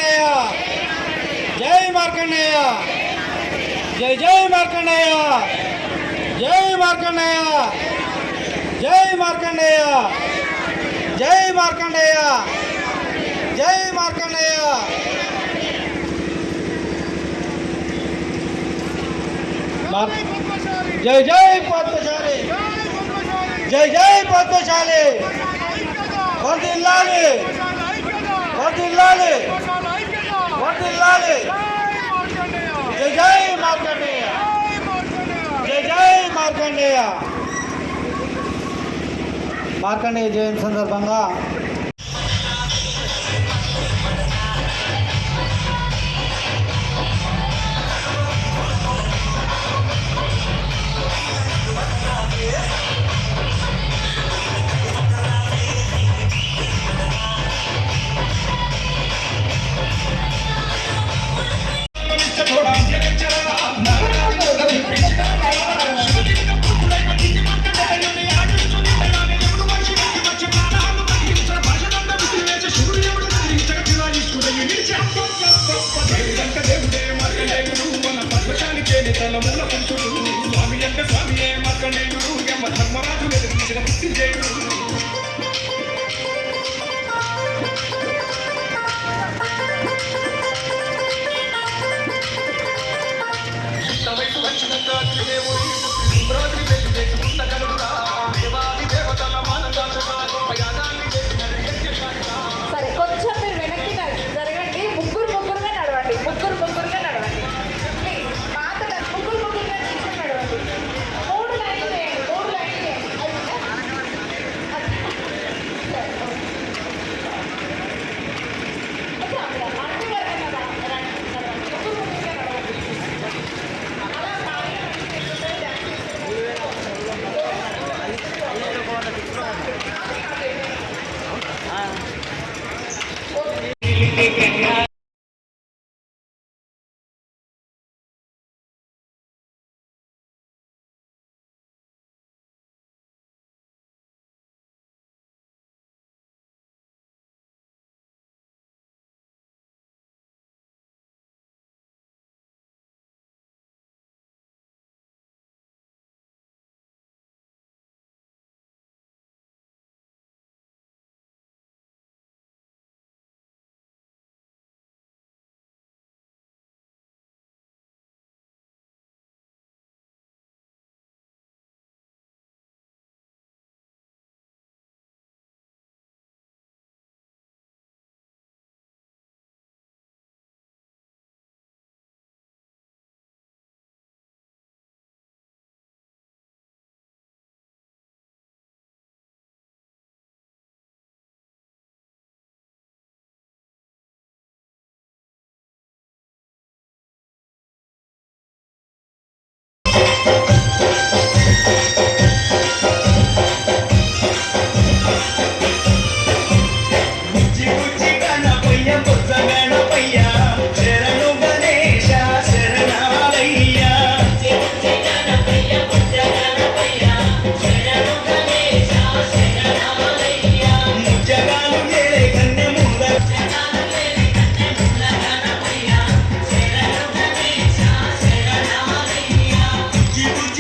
మార్కండేయ జై మార్కండేయ జై జై మార్కండేయ జై మార్కండేయ జై మార్కండేయ జై మార్కండేయ జై మార్కండేయ జై జై పద్మశాలి జై జై పద్మశాలి వర్ధిల్లాలి వర్ధిల్లాలి వర్ధిల్లాలి జై జై మార్కండేయ జై జై మార్కండేయ మార్కండేయ జయంతి సందర్భంగా స్వామి అంటే స్వామియే మార్కండేయుడు ధర్మరాజు ఎదిరించిన మృత్యుంజయుడు వయసు వచ్చినంత దేవతల మానందాన్ని సరే కొంచెం మీరు వెనక్కి జరగండి ముగ్గురు ముగ్గురుగా నడవండి ముగ్గురు ముగ్గురుగా నడవండి పాత ముగ్గురు ముగ్గురుగా తీసుకుని నడవండి 3 లైన్లు వేయండి 3 లైన్లు వేయండి You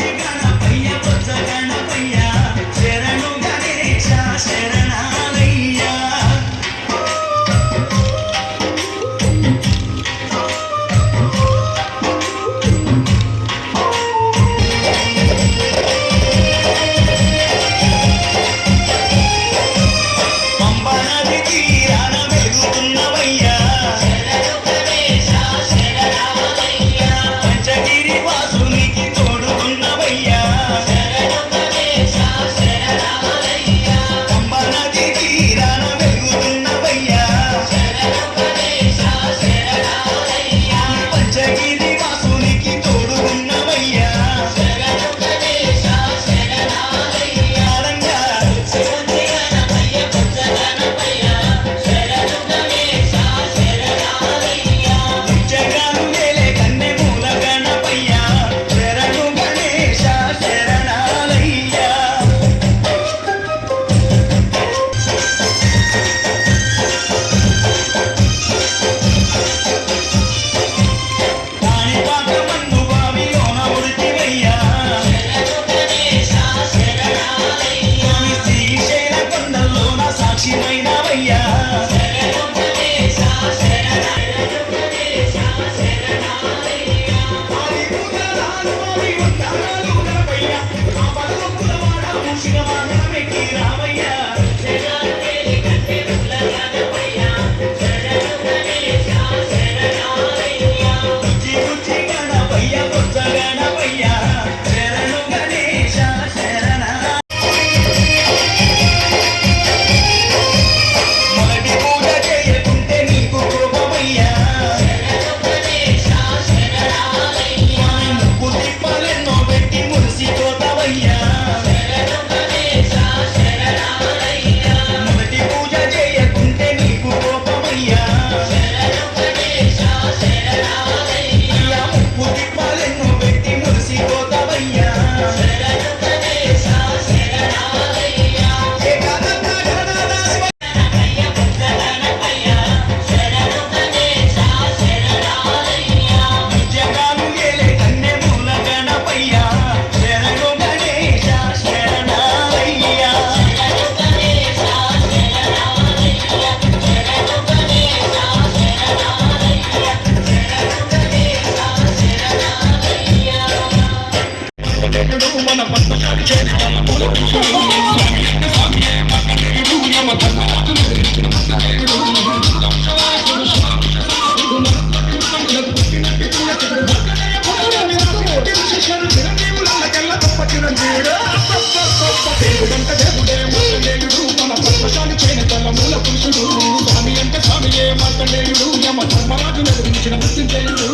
మార్కండేయుడు యమ ధర్మరాజు నిర్మించిన మృత్యుంజయుడు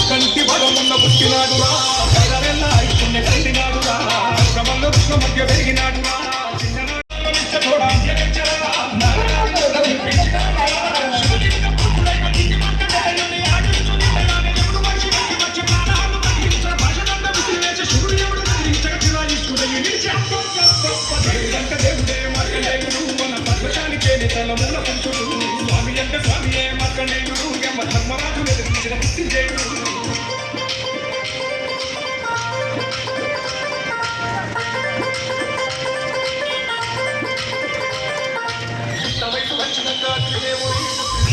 కంటి బలమున్న పుట్టినాడురా కైరవెల్లా ఇప్పుడే కంటినాడురా క్రమంలో కృష్ణ మధ్య పెరిగినాడురా దేవుడే మార్కండేయుడు మన పద్మశాలి చేనేతల మూల పురుషుడు స్వామి అంటే స్వామియే మార్కండేయుడు యమ ధర్మరాజు నిర్మించిన మృత్యుంజయుడు వయసు వచ్చినాక దేవుడి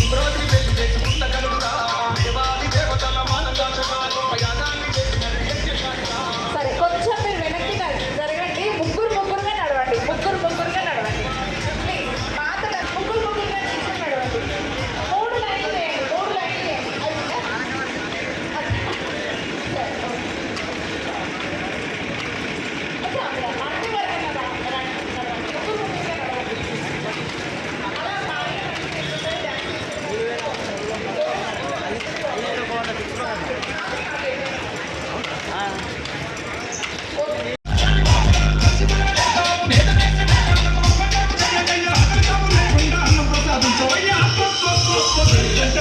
ఇంద్రాద్రి వెళ్ళి చేసుకుంట కలుగురా దేవాది దేవతల మానదాచగా గొప్ప యాగాన్ని చేసిన యజ్ఞశాలిగా. సరే కొంచెం మీరు వెనక్కి జరగండి. ముగ్గురుగా నడవండి. ముగ్గురుగా నడవండి. ప్లీజ్ మాతల ముగ్గురుగా నిల్చొని నడవండి. 3 లైన్లు వేయండి. 3 లైన్లు వేయండి. సరే, ఓకే. అన్ని వరకు నడవండి. ముగ్గురుగా నడవండి. అలా బాగా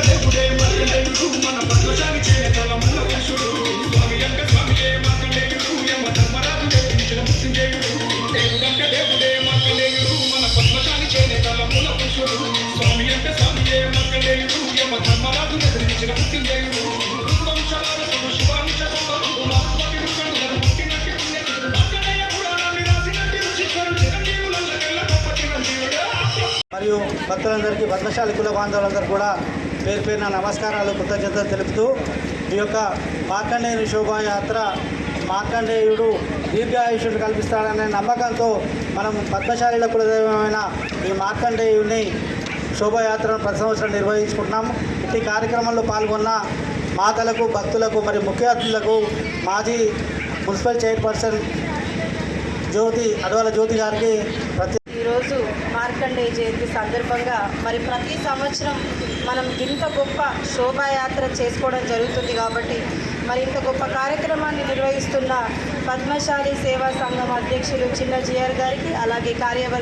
దేవుడే మార్కండేయుడు మన పద్మశాలి చేనేతల మూల పురుషుడు స్వామి అంటే స్వామియే మార్కండేయుడు యమ ధర్మరాజు నిర్మించిన మృత్యుంజయుడు దేవుడంటే దేవుడే మార్కండేయుడు మన పద్మశాలి చేనేతల మూల పురుషుడు స్వామి అంటే స్వామియే మార్కండేయుడు యమ ధర్మరాజు నిర్మించిన మృత్యుంజయుడు వంశవారసుడు శివాంశ సంభవుడు మాధవకి రుకణుడు పుట్టినట్టి పుణ్యకుడు మార్కండేయ పురాణాన్ని రాసినట్టి ఋషికరుడు చిరంజీవులకెల్ల గొప్ప చిరంజీవుడు. మరియు భక్తులందరికీ పద్మశాలి కుల బాంధవులందరూ కూడా పేరు పేరున నమస్కారాలు కృతజ్ఞతలు తెలుపుతూ ఈ యొక్క మార్కండేయుని శోభాయాత్ర మార్కండేయుడు దీర్ఘాయుష్యుడు కల్పిస్తాడనే నమ్మకంతో మనం పద్మశాలిల కులదైవమైన ఈ మార్కండేయుని శోభాయాత్రను ప్రతి సంవత్సరం నిర్వహించుకుంటున్నాము. ఈ కార్యక్రమంలో పాల్గొన్న మాతలకు భక్తులకు మరియు ముఖ్య అతిథులకు మాజీ మున్సిపల్ చైర్పర్సన్ అడవల జ్యోతి గారికి ఈరోజు మార్కండేయ జయంతి సందర్భంగా మరి ప్రతి సంవత్సరం మనం ఇంత గొప్ప శోభాయాత్ర చేసుకోవడం జరుగుతుంది కాబట్టి మరి ఇంత గొప్ప కార్యక్రమాన్ని నిర్వహిస్తున్న పద్మశాలి సేవా సంఘం అధ్యక్షులు చిన్న జిఆర్ గారికి అలాగే కార్యవర్గ